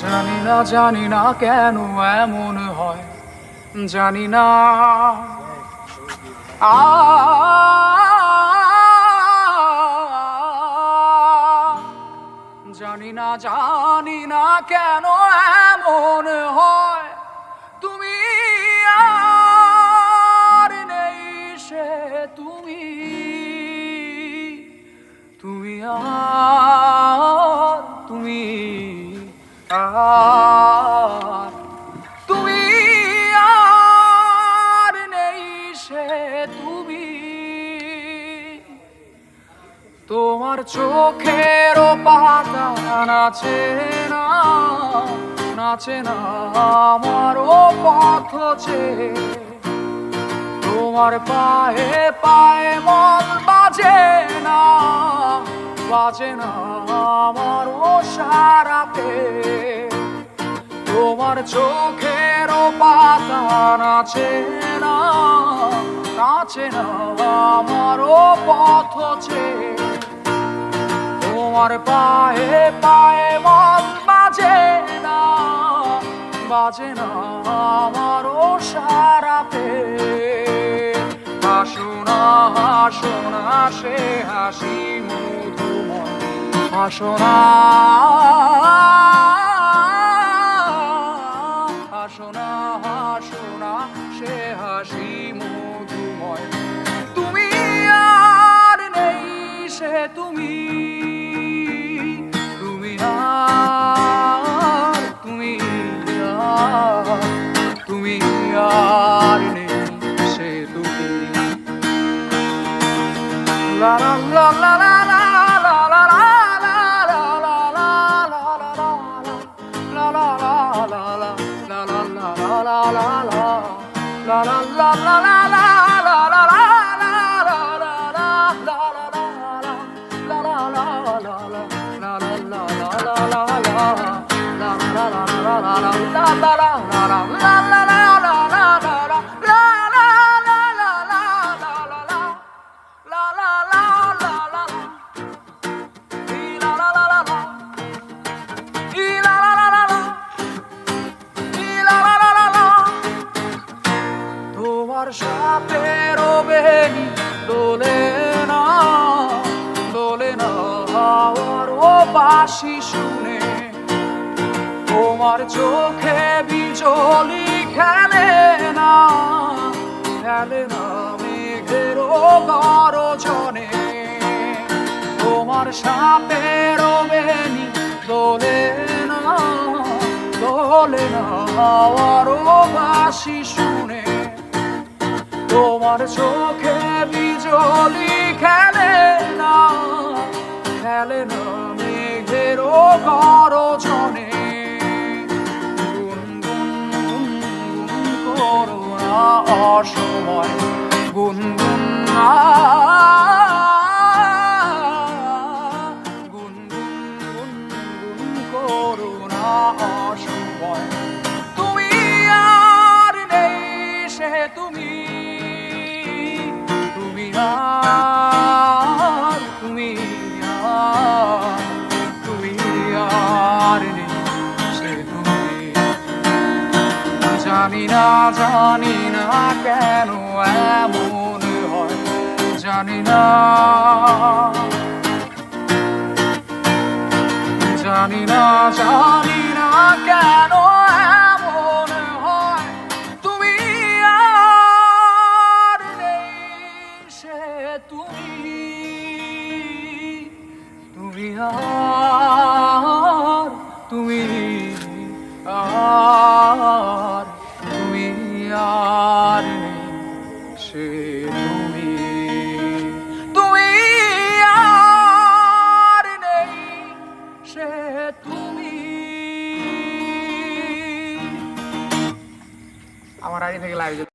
জানি না কেন এমন হয়, জানি না। আ জানি না কেন এমন হয়, তুমি আর নেই সে তুমি, তুমি আর তুমি আর তুমি আর নেই সে তুমি। তোমার চোখের পাতা নাচে না, নাচে না আমারও পথ চেয়ে। তোমার পায়ে পায়ে মন বাজে না, বাজে না আমারও সারাতে। তোমার চোখের পাতা নাচে না, নাচে না আমারও পথ চেয়ে। তোমার পায়ে পায়ে মন বাজে না, বাজে না আমারও সারাতে। হাসো না সে হাসি মধুময়, হাসো না সে হাসি মধুময়। তুমি আর নেই সে তুমি, তুমি আর তুমি আর তুমি আর নেই সে তুমি। লা লা লা লা লা লা লা লা সাপের বেনি দোলে না, দোলে না হাওয়ার ও বাঁশি শুনে। তোমার চোখে বিজলি খেলে না, খেলে না মেঘের গর্জনে। তোমার সাপের বেনি দোলে না, দোলে না হাওয়ার ও বাঁশি শুনে। তোমার চোখে বিজলি খেলে না, খেলে না মেঘের গর্জনে। গুনগুন করো না অসময়, গুনগুন গুনগুন করো না অসময়। তুমি আর নেই সে তুমি, তুমি আর নেই সে তুমি। জানি না কেন এমন হয়, জানি না কেন এমন হয়, তুমি আর নেই সে তুমি, তুমি আর তুমি আর